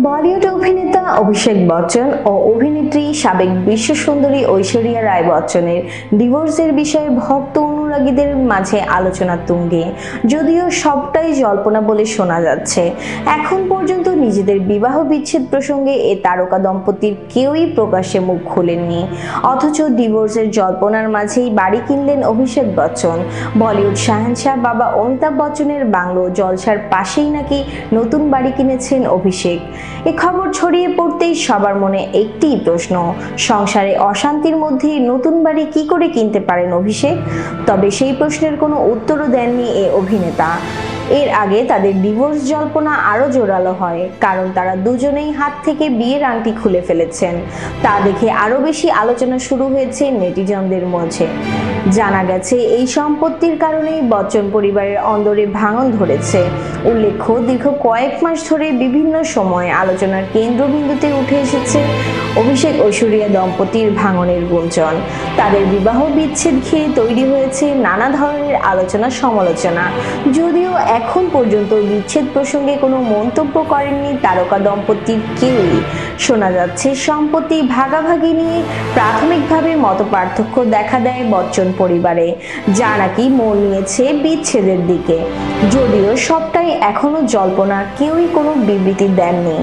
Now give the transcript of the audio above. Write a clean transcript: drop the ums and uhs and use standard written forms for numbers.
বলিউড অভিনেতা অভিষেক বচ্চন ও অভিনেত্রী সাবেক বিশ্ব সুন্দরী ঐশ্বরিয়া রায় বচ্চনের ডিভোর্সের বিষয়ে ভক্ত অনুরাগীদের মাঝে আলোচনা তুঙ্গে। যদিও সবটাই জল্পনা বলে শোনা যাচ্ছে, এখন পর্যন্ত নিজেদের বিবাহ বিচ্ছেদ প্রসঙ্গে এ তারকা দম্পতির কেউই প্রকাশ্যে মুখ খোলেননি। অথচ ডিভোর্সের জল্পনার মাঝেই বাড়ি কিনলেন অভিষেক বচ্চন। বলিউড শাহেনশাহ বাবা অমিতাভ বচ্চনের বাংলো জলসার পাশেই নাকি নতুন বাড়ি কিনেছেন অভিষেক। এ খবর ছড়িয়ে পড়তেই সবার মনে একটিই প্রশ্ন, সংসারে অশান্তির মধ্যে নতুন বাড়ি কি করে কিনতে পারেন অভিষেক? তবে সেই প্রশ্নের কোনো উত্তরও দেননি এ অভিনেতা। এর আগে তাদের ডিভোর্স জল্পনা আরও জোরালো হয়, কারণ তারা দুজনেই হাত থেকে বিয়ের আংটি খুলে ফেলেছেন। তা দেখে আরও বেশি আলোচনা শুরু হয়েছে নেটিজনদের মধ্যে। জানা গেছে, এই সম্পত্তির কারণেই বচ্চন পরিবারের অন্দরে ভাঙন ধরেছে। উল্লেখ্য, দীর্ঘ কয়েক মাস ধরে বিভিন্ন সময়ে আলোচনার কেন্দ্রবিন্দুতে উঠে এসেছে অভিষেক ঐশ্বরিয়া দম্পতির ভাঙনের গুঞ্জন। তাদের বিবাহ বিচ্ছেদ ঘিরে তৈরি হয়েছে নানা ধরনের আলোচনা সমালোচনা। যদিও এখন পর্যন্ত বিচ্ছেদ প্রসঙ্গে কোনো মন্তব্য করেননি তারকা দম্পতির কেউই। শোনা যাচ্ছে, সম্পত্তি ভাগাভাগি নিয়ে প্রাথমিকভাবে মতপার্থক্য দেখা দেয় বচ্চন পরিবারে, যা নাকি মোড় নিয়েছে বিচ্ছেদের দিকে। যদিও সবটাই এখনো জল্পনা, কেউই কোনো বিবৃতি দেননি।